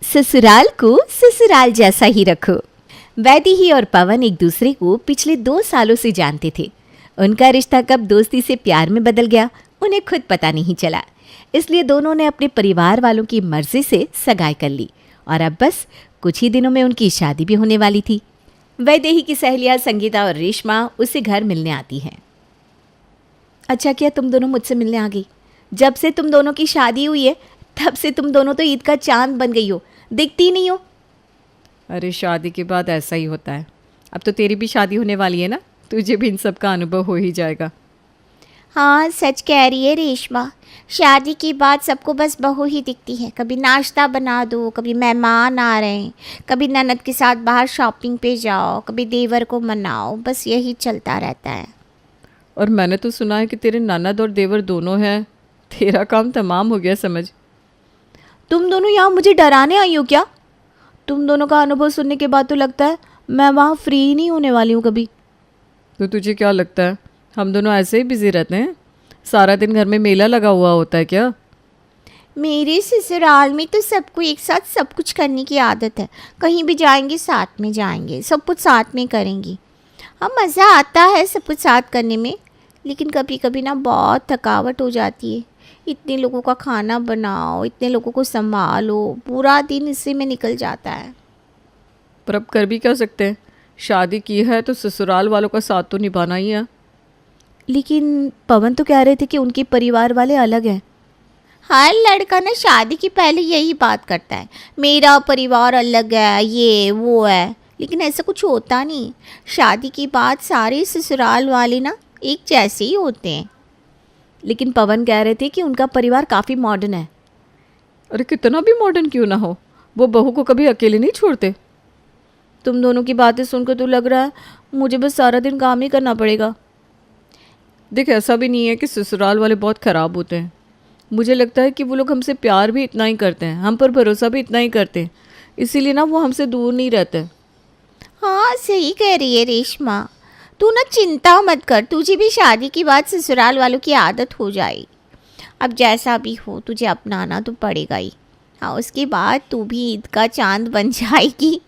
ससुराल को ससुराल जैसा ही रखो। वैदेही और पवन एक दूसरे को पिछले 2 सालों से जानते थे। उनका रिश्ता कब दोस्ती से प्यार में बदल गया उन्हें खुद पता नहीं चला। इसलिए दोनों ने अपने परिवार वालों की मर्जी से सगाई कर ली और अब बस कुछ ही दिनों में उनकी शादी भी होने वाली थी। वैदेही की सहेलियां संगीता और रेशमा उसे घर मिलने आती हैं। अच्छा किया तुम दोनों मुझसे मिलने आ गई। जब से तुम दोनों की शादी हुई है तब से तुम दोनों तो ईद का चांद बन गई हो, दिखती ही नहीं हो। अरे शादी के बाद ऐसा ही होता है। अब तो तेरी भी शादी होने वाली है ना, तुझे भी इन सब का अनुभव हो ही जाएगा। हाँ सच कह रही है रेशमा, शादी के बाद सबको बस बहू ही दिखती है। कभी नाश्ता बना दो, कभी मेहमान आ रहे हैं, कभी ननद के साथ बाहर शॉपिंग पे जाओ, कभी देवर को मनाओ, बस यही चलता रहता है। और मैंने तो सुना है कि तेरे ननद और देवर दोनों हैं। तेरा काम तमाम हो गया समझ। तुम दोनों यहाँ मुझे डराने आई हो क्या? तुम दोनों का अनुभव सुनने के बाद तो लगता है मैं वहाँ फ्री ही नहीं होने वाली हूँ कभी। तो तुझे क्या लगता है हम दोनों ऐसे ही बिजी रहते हैं? सारा दिन घर में मेला लगा हुआ होता है क्या? मेरे ससुराल में तो सबको एक साथ सब कुछ करने की आदत है। कहीं भी जाएंगे साथ में जाएंगे, सब कुछ साथ में करेंगे। हाँ मज़ा आता है सब कुछ साथ करने में, लेकिन कभी कभी ना बहुत थकावट हो जाती है। इतने लोगों का खाना बनाओ, इतने लोगों को संभालो, पूरा दिन इसी में निकल जाता है। पर अब कर भी क्या सकते हैं, शादी की है तो ससुराल वालों का साथ तो निभाना ही है। लेकिन पवन तो कह रहे थे कि उनके परिवार वाले अलग हैं। हर लड़का ना शादी के पहले यही बात करता है, मेरा परिवार अलग है, ये वो है। लेकिन ऐसा कुछ होता नहीं। शादी के बाद सारे ससुराल वाले ना एक जैसे ही होते हैं। लेकिन पवन कह रहे थे कि उनका परिवार काफ़ी मॉडर्न है। अरे कितना भी मॉडर्न क्यों ना हो, वो बहू को कभी अकेले नहीं छोड़ते। तुम दोनों की बातें सुनकर तो लग रहा है मुझे बस सारा दिन काम ही करना पड़ेगा। देख ऐसा भी नहीं है कि ससुराल वाले बहुत ख़राब होते हैं। मुझे लगता है कि वो लोग हमसे प्यार भी इतना ही करते हैं, हम पर भरोसा भी इतना ही करते हैं, इसीलिए ना वो हमसे दूर नहीं रहते। हाँ सही कह रही है रेशमा, तू ना चिंता मत कर, तुझे भी शादी के बाद ससुराल वालों की आदत हो जाएगी। अब जैसा भी हो तुझे अपनाना तो पड़ेगा ही। हाँ उसके बाद तू भी ईद का चांद बन जाएगी।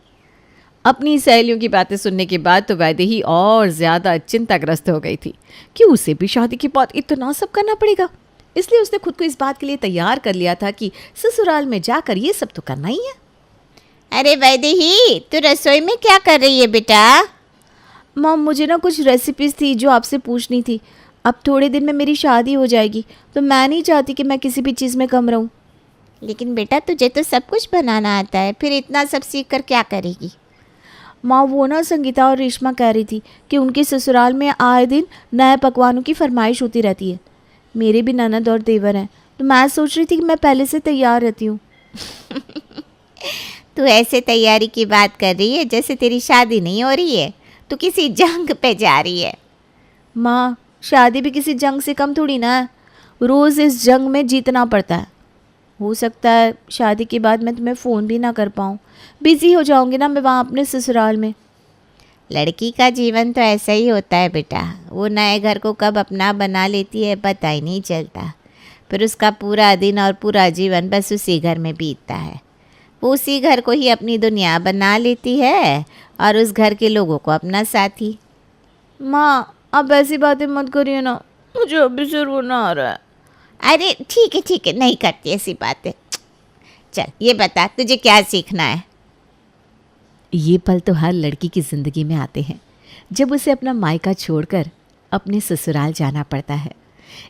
अपनी सहेलियों की बातें सुनने के बाद तो वैदेही और ज़्यादा चिंताग्रस्त हो गई थी कि उसे भी शादी के बाद इतना सब करना पड़ेगा। इसलिए उसने खुद को इस बात के लिए तैयार कर लिया था कि ससुराल में जाकर ये सब तो करना ही है। अरे वैदेही, तू रसोई में क्या कर रही है बेटा? मॉम मुझे ना कुछ रेसिपीज़ थी जो आपसे पूछनी थी। अब थोड़े दिन में मेरी शादी हो जाएगी तो मैं नहीं चाहती कि मैं किसी भी चीज़ में कम रहूं। लेकिन बेटा तुझे तो सब कुछ बनाना आता है, फिर इतना सब सीख कर क्या करेगी? माँ वो ना संगीता और रेशमा कह रही थी कि उनके ससुराल में आए दिन नए पकवानों की फरमाइश होती रहती है। मेरे भी ननद और देवर हैं तो मैं सोच रही थी कि मैं पहले से तैयार रहती हूँ। तू ऐसे तैयारी की बात कर रही है जैसे तेरी शादी नहीं हो रही है, तू किसी जंग पे जा रही है। माँ शादी भी किसी जंग से कम थोड़ी ना है, रोज़ इस जंग में जीतना पड़ता है। हो सकता है शादी के बाद मैं तुम्हें फ़ोन भी ना कर पाऊँ, बिज़ी हो जाऊँगी ना मैं वहाँ अपने ससुराल में। लड़की का जीवन तो ऐसा ही होता है बेटा, वो नए घर को कब अपना बना लेती है पता ही नहीं चलता। फिर उसका पूरा दिन और पूरा जीवन बस उसी घर में बीतता है। वो उसी घर को ही अपनी दुनिया बना लेती है और उस घर के लोगों को अपना साथी। माँ आप ऐसी बातें मत करिए ना, मुझे अभी से रोना आ रहा है। अरे ठीक है, नहीं करती ऐसी बातें। चल ये बता तुझे क्या सीखना है? ये पल तो हर लड़की की ज़िंदगी में आते हैं जब उसे अपना मायका छोड़कर अपने ससुराल जाना पड़ता है।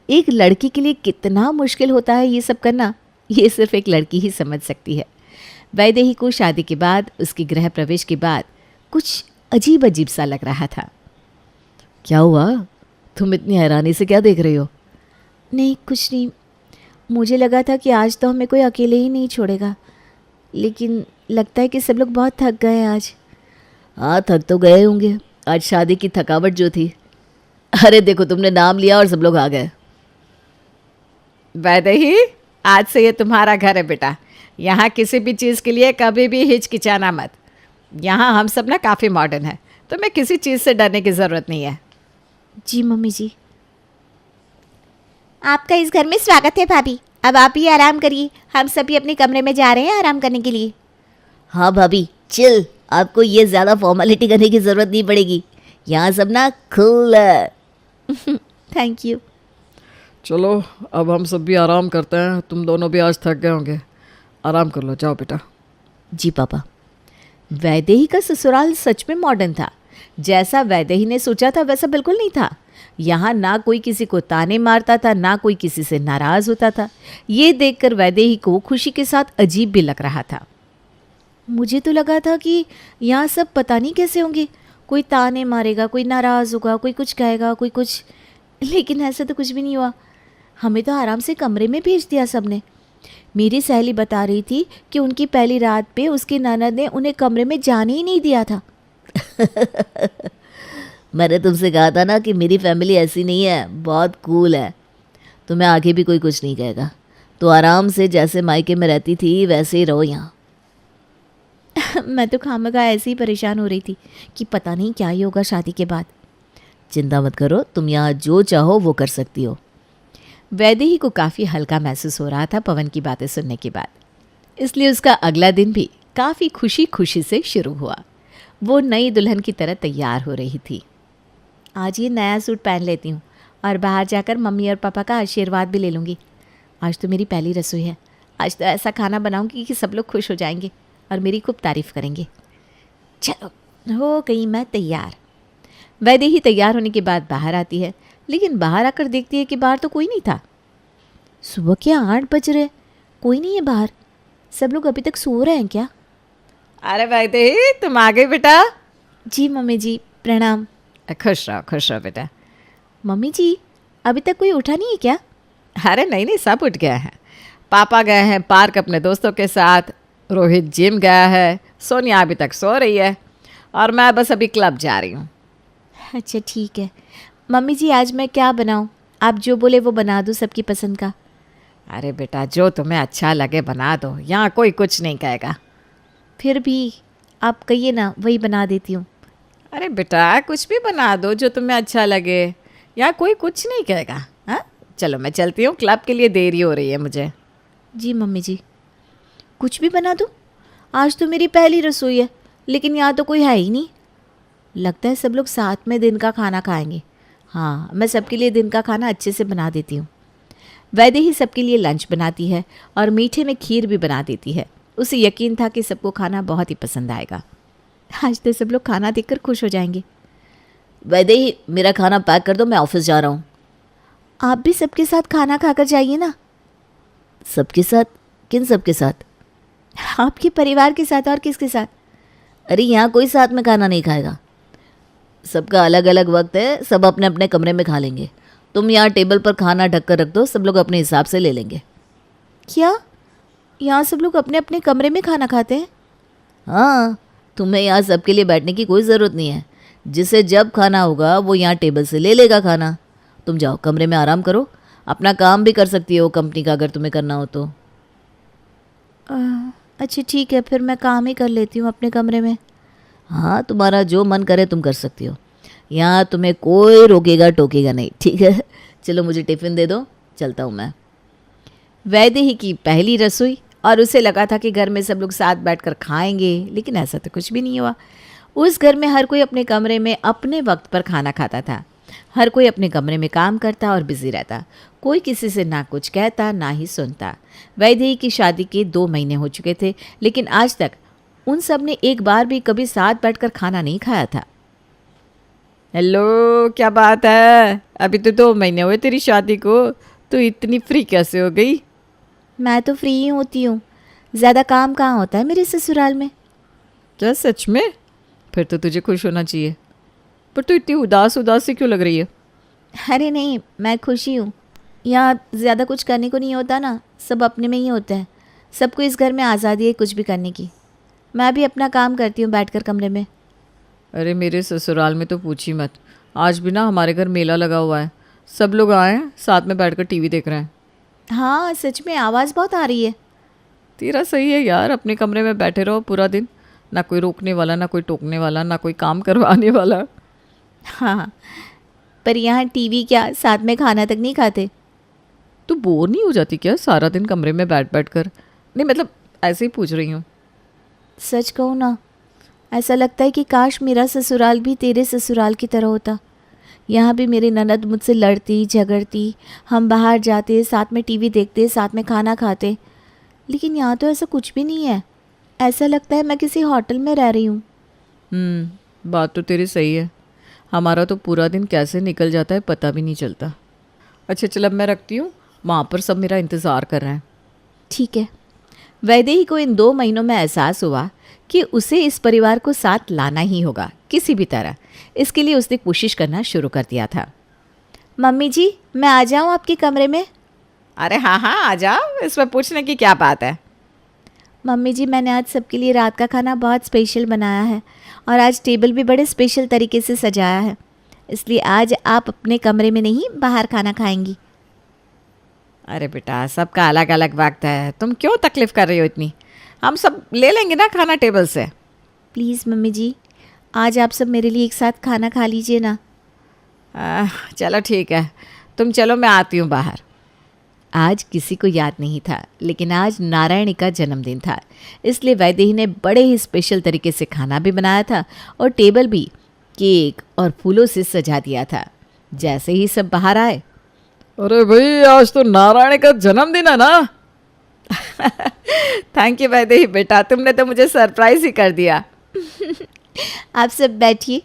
एक लड़की के लिए कितना मुश्किल होता है ये सब करना, ये सिर्फ एक लड़की ही समझ सकती है। वैदेही को शादी के बाद, उसके गृह प्रवेश के बाद कुछ अजीब अजीब सा लग रहा था। क्या हुआ, तुम इतनी हैरानी से क्या देख रही हो? नहीं कुछ नहीं, मुझे लगा था कि आज तो हमें कोई अकेले ही नहीं छोड़ेगा, लेकिन लगता है कि सब लोग बहुत थक गए हैं आज। हाँ थक तो गए होंगे, आज शादी की थकावट जो थी। अरे देखो तुमने नाम लिया और सब लोग आ गए। वैदेही आज से ये तुम्हारा घर है बेटा, यहाँ किसी भी चीज़ के लिए कभी भी हिचकिचाना मत। यहाँ हम सब ना काफ़ी मॉडर्न है, तुम्हें किसी चीज़ से डरने की ज़रूरत नहीं है। जी मम्मी जी। आपका इस घर में स्वागत है भाभी, अब आप ही आराम करिए, हम सभी अपने कमरे में जा रहे हैं आराम करने के लिए। हाँ भाभी चिल, आपको ये ज़्यादा फॉर्मेलिटी करने की ज़रूरत नहीं पड़ेगी, यहाँ सब ना कूल है। Thank you. चलो अब हम सब भी आराम करते हैं, तुम दोनों भी आज थक गए होंगे, आराम कर लो, जाओ बेटा। जी पापा। वैदेही का ससुराल सच में मॉडर्न था। जैसा वैदेही ने सोचा था वैसा बिल्कुल नहीं था। यहाँ ना कोई किसी को ताने मारता था, ना कोई किसी से नाराज होता था। ये देखकर वैदेही को खुशी के साथ अजीब भी लग रहा था। मुझे तो लगा था कि यहाँ सब पता नहीं कैसे होंगे, कोई ताने मारेगा, कोई नाराज़ होगा, कोई कुछ कहेगा, कोई कुछ, लेकिन ऐसा तो कुछ भी नहीं हुआ। हमें तो आराम से कमरे में भेज दिया सबने। मेरी सहेली बता रही थी कि उनकी पहली रात पे उसकी ननद ने उन्हें कमरे में जाने ही नहीं दिया था। मैंने तुमसे कहा था ना कि मेरी फैमिली ऐसी नहीं है, बहुत कूल है, तुम्हें आगे भी कोई कुछ नहीं कहेगा, तो आराम से जैसे मायके में रहती थी वैसे ही रहो यहाँ। मैं तो खामखा ऐसे ही परेशान हो रही थी कि पता नहीं क्या ही होगा शादी के बाद। चिंता मत करो, तुम यहाँ जो चाहो वो कर सकती हो। वैदेही को काफ़ी हल्का महसूस हो रहा था पवन की बातें सुनने के बाद, इसलिए उसका अगला दिन भी काफ़ी खुशी खुशी से शुरू हुआ। वो नई दुल्हन की तरह तैयार हो रही थी। आज ये नया सूट पहन लेती हूँ और बाहर जाकर मम्मी और पापा का आशीर्वाद भी ले लूँगी। आज तो मेरी पहली रसोई है, आज तो ऐसा खाना बनाऊँगी कि सब लोग खुश हो जाएंगे और मेरी खूब तारीफ़ करेंगे। चलो हो गई मैं तैयार। वैदेही तैयार होने के बाद बाहर आती है, लेकिन बाहर आकर देखती है कि बाहर तो कोई नहीं था। सुबह के 8 बज रहे, कोई नहीं है बाहर, सब लोग अभी तक सो रहे हैं क्या? अरे वैदेही तुम आ गई बेटा। जी मम्मी जी, प्रणाम। खुश रहो बेटा। मम्मी जी, अभी तक कोई उठा नहीं है क्या? अरे नहीं सब उठ गए हैं। पापा गए हैं पार्क अपने दोस्तों के साथ, रोहित जिम गया है, सोनिया अभी तक सो रही है और मैं बस अभी क्लब जा रही हूँ। अच्छा ठीक है। मम्मी जी आज मैं क्या बनाऊँ? आप जो बोले वो बना दूँ, सबकी पसंद का। अरे बेटा जो तुम्हें अच्छा लगे बना दो, यहाँ कोई कुछ नहीं कहेगा। फिर भी आप कहिए ना, वही बना देती हूँ। अरे बेटा कुछ भी बना दो जो तुम्हें अच्छा लगे, यहाँ कोई कुछ नहीं कहेगा। हाँ चलो मैं चलती हूँ, क्लब के लिए देरी हो रही है मुझे। जी मम्मी जी। कुछ भी बना दूँ? आज तो मेरी पहली रसोई है, लेकिन यहाँ तो कोई है ही नहीं। लगता है सब लोग साथ में दिन का खाना खाएंगे। हाँ, मैं सबके लिए दिन का खाना अच्छे से बना देती हूँ। वैदेही सबके लिए लंच बनाती है और मीठे में खीर भी बना देती है। उसे यकीन था कि सबको खाना बहुत ही पसंद आएगा। आज तो सब लोग खाना देखकर खुश हो जाएंगे। वैदेही मेरा खाना पैक कर दो, मैं ऑफिस जा रहा हूँ। आप भी सबके साथ खाना खाकर जाइए ना। सबके साथ? किन सबके साथ? आपके परिवार के साथ, और किसके साथ? अरे यहाँ कोई साथ में खाना नहीं खाएगा, सबका अलग अलग वक्त है, सब अपने अपने कमरे में खा लेंगे। तुम यहाँ टेबल पर खाना ढक कर रख दो, सब लोग अपने हिसाब से ले लेंगे। क्या यहाँ सब लोग अपने अपने कमरे में खाना खाते हैं? हाँ, तुम्हें यहाँ सबके लिए बैठने की कोई ज़रूरत नहीं है, जिसे जब खाना होगा वो यहाँ टेबल से ले लेगा खाना। तुम जाओ कमरे में आराम करो, अपना काम भी कर सकती हो कंपनी का, अगर तुम्हें करना हो तो। अच्छा ठीक है, फिर मैं काम ही कर लेती हूँ अपने कमरे में। हाँ, तुम्हारा जो मन करे तुम कर सकती हो, यहाँ तुम्हें कोई रोकेगा टोकेगा नहीं, ठीक है? चलो मुझे टिफ़िन दे दो, चलता हूँ मैं। वैदेही की पहली रसोई, और उसे लगा था कि घर में सब लोग साथ बैठकर खाएंगे, लेकिन ऐसा तो कुछ भी नहीं हुआ। उस घर में हर कोई अपने कमरे में अपने वक्त पर खाना खाता था। हर कोई अपने कमरे में काम करता और बिजी रहता। कोई किसी से ना कुछ कहता ना ही सुनता। वैदेही की शादी के 2 महीने हो चुके थे, लेकिन आज तक उन सब ने एक बार भी कभी साथ बैठकर खाना नहीं खाया था। हेलो, क्या बात है? अभी तो 2 महीने हुए तेरी शादी को, तो इतनी फ्री कैसे हो गई? मैं तो फ्री ही होती हूँ, ज़्यादा काम कहाँ होता है मेरे ससुराल में। क्या सच में? फिर तो तुझे खुश होना चाहिए, पर तू इतनी उदास सी क्यों लग रही है? अरे नहीं, मैं खुशी हूँ। यहाँ ज़्यादा कुछ करने को नहीं होता ना, सब अपने में ही होते हैं। सबको इस घर में आज़ादी है कुछ भी करने की। मैं भी अपना काम करती हूँ बैठकर कमरे में। अरे मेरे ससुराल में तो पूछी मत, आज भी ना हमारे घर मेला लगा हुआ है, सब लोग आए हैं, साथ में बैठकर टीवी देख रहे हैं। हाँ सच में, आवाज़ बहुत आ रही है। तेरा सही है यार, अपने कमरे में बैठे रहो पूरा दिन, ना कोई रोकने वाला, ना कोई टोकने वाला, ना कोई काम करवाने वाला। हाँ, पर यहाँ टीवी क्या, साथ में खाना तक नहीं खाते। तू बोर नहीं हो जाती क्या सारा दिन कमरे में बैठ कर? नहीं मतलब ऐसे ही पूछ रही हूँ। सच कहूँ ना, ऐसा लगता है कि काश मेरा ससुराल भी तेरे ससुराल की तरह होता। यहाँ भी मेरी ननद मुझसे लड़ती झगड़ती, हम बाहर जाते, साथ में टीवी देखते, साथ में खाना खाते। लेकिन यहाँ तो ऐसा कुछ भी नहीं है। ऐसा लगता है मैं किसी होटल में रह रही हूँ। बात तो तेरी सही है। हमारा तो पूरा दिन कैसे निकल जाता है पता भी नहीं चलता। अच्छा चल अब मैं रखती हूँ, वहाँ पर सब मेरा इंतज़ार कर रहे हैं। ठीक है। वैदेही को इन 2 महीनों में एहसास हुआ कि उसे इस परिवार को साथ लाना ही होगा किसी भी तरह। इसके लिए उसने कोशिश करना शुरू कर दिया था। मम्मी जी, मैं आ जाऊँ आपके कमरे में? अरे हाँ हाँ आ जाओ, इसमें पूछने की क्या बात है। मम्मी जी, मैंने आज सबके लिए रात का खाना बहुत स्पेशल बनाया है और आज टेबल भी बड़े स्पेशल तरीके से सजाया है। इसलिए आज आप अपने कमरे में नहीं, बाहर खाना खाएंगी। अरे बेटा, सबका अलग अलग वक्त है, तुम क्यों तकलीफ़ कर रही हो इतनी? हम सब ले लेंगे ना खाना टेबल से। प्लीज़ मम्मी जी, आज आप सब मेरे लिए एक साथ खाना खा लीजिए ना। चलो ठीक है, तुम चलो मैं आती हूँ बाहर। आज किसी को याद नहीं था, लेकिन आज नारायणी का जन्मदिन था। इसलिए वैदेही ने बड़े ही स्पेशल तरीके से खाना भी बनाया था और टेबल भी केक और फूलों से सजा दिया था। जैसे ही सब बाहर आए, अरे भाई, आज तो नारायण का जन्मदिन है ना। थैंक यू वैदेही बेटा, तुमने तो मुझे सरप्राइज ही कर दिया। आप सब बैठिए।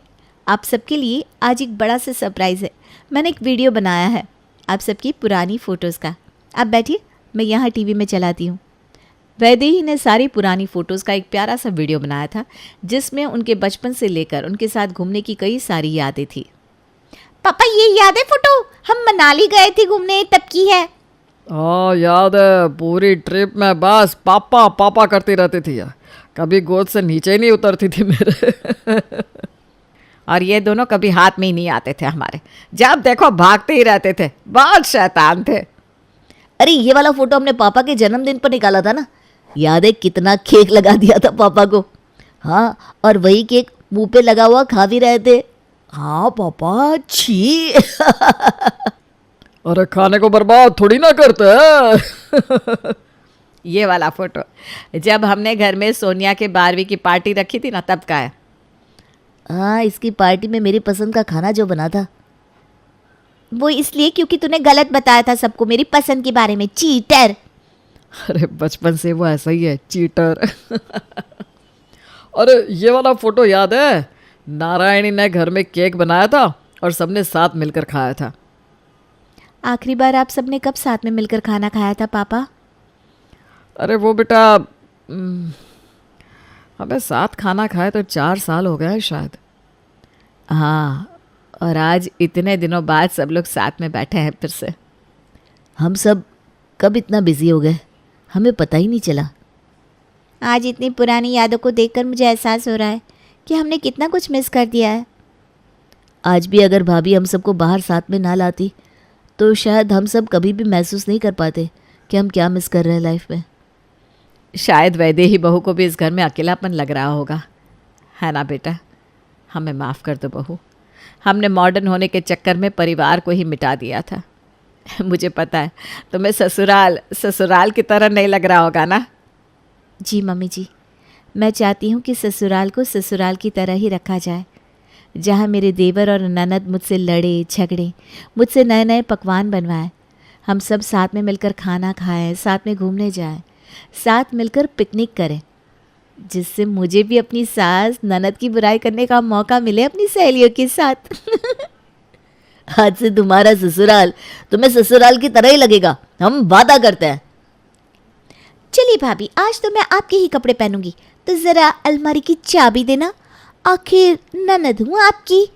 आप सबके लिए आज एक बड़ा सा सरप्राइज़ है। मैंने एक वीडियो बनाया है आप सबकी पुरानी फ़ोटोज़ का। आप बैठिए, मैं यहाँ टीवी में चलाती हूँ। वैदेही ने सारी पुरानी फ़ोटोज़ का एक प्यारा सा वीडियो बनाया था, जिसमें उनके बचपन से लेकर उनके साथ घूमने की कई सारी यादें थी। पापा, ये याद है फोटो? हम मनाली गए थे घूमने, तब की है। हाँ याद है, पूरी ट्रिप में बस पापा पापा करती रहती थी यार, कभी गोद से नीचे ही नहीं उतरती थी मेरे। और ये दोनों कभी हाथ में ही नहीं आते थे हमारे, जब देखो भागते ही रहते थे, बहुत शैतान थे। अरे ये वाला फ़ोटो हमने पापा के जन्मदिन पर निकाला था ना, याद है? कितना केक लगा दिया था पापा को। हाँ, और वही केक मुंह पे लगा हुआ खा भी रहे थे। हाँ पापा, छी। अरे खाने को बर्बाद थोड़ी ना करते हैं। ये वाला फोटो जब हमने घर में सोनिया के 12वीं की पार्टी रखी थी ना, तब का है। हाँ, इसकी पार्टी में मेरी पसंद का खाना जो बना था। वो इसलिए क्योंकि तूने गलत बताया था सबको मेरी पसंद के बारे में, चीटर। अरे बचपन से वो ऐसा ही है, चीटर। अरे ये वाला फोटो याद है, नारायणी ने घर में केक बनाया था और सबने साथ मिलकर खाया था। आखिरी बार आप सबने कब साथ में मिलकर खाना खाया था पापा? अरे वो बेटा, हमें साथ खाना खाए तो 4 साल हो गए हैं शायद। हाँ, और आज इतने दिनों बाद सब लोग साथ में बैठे हैं फिर से। हम सब कब इतना बिजी हो गए, हमें पता ही नहीं चला। आज इतनी पुरानी यादों को देखकर मुझे एहसास हो रहा है कि हमने कितना कुछ मिस कर दिया है। आज भी अगर भाभी हम सबको बाहर साथ में ना लाती तो शायद हम सब कभी भी महसूस नहीं कर पाते कि हम क्या मिस कर रहे हैं लाइफ में। शायद वैदेही बहू को भी इस घर में अकेलापन लग रहा होगा, है ना बेटा? हमें माफ़ कर दो बहू, हमने मॉडर्न होने के चक्कर में परिवार को ही मिटा दिया था। मुझे पता है तुम्हें ससुराल की तरह नहीं लग रहा होगा ना। जी मम्मी जी, मैं चाहती हूँ कि ससुराल को ससुराल की तरह ही रखा जाए, जहाँ मेरे देवर और ननद मुझसे लड़े झगड़े, मुझसे नए नए पकवान बनवाएं, हम सब साथ में मिलकर खाना खाएं, साथ में घूमने जाएं, साथ मिलकर पिकनिक करें, जिससे मुझे भी अपनी सास ननद की बुराई करने का मौका मिले अपनी सहेलियों के साथ। आज से तुम्हारा ससुराल तुम्हें ससुराल की तरह ही लगेगा, हम वादा करते हैं। चलिए भाभी, आज तो मैं आपके ही कपड़े पहनूंगी, तो ज़रा अलमारी की चाबी देना, आखिर ननद हूँ आपकी।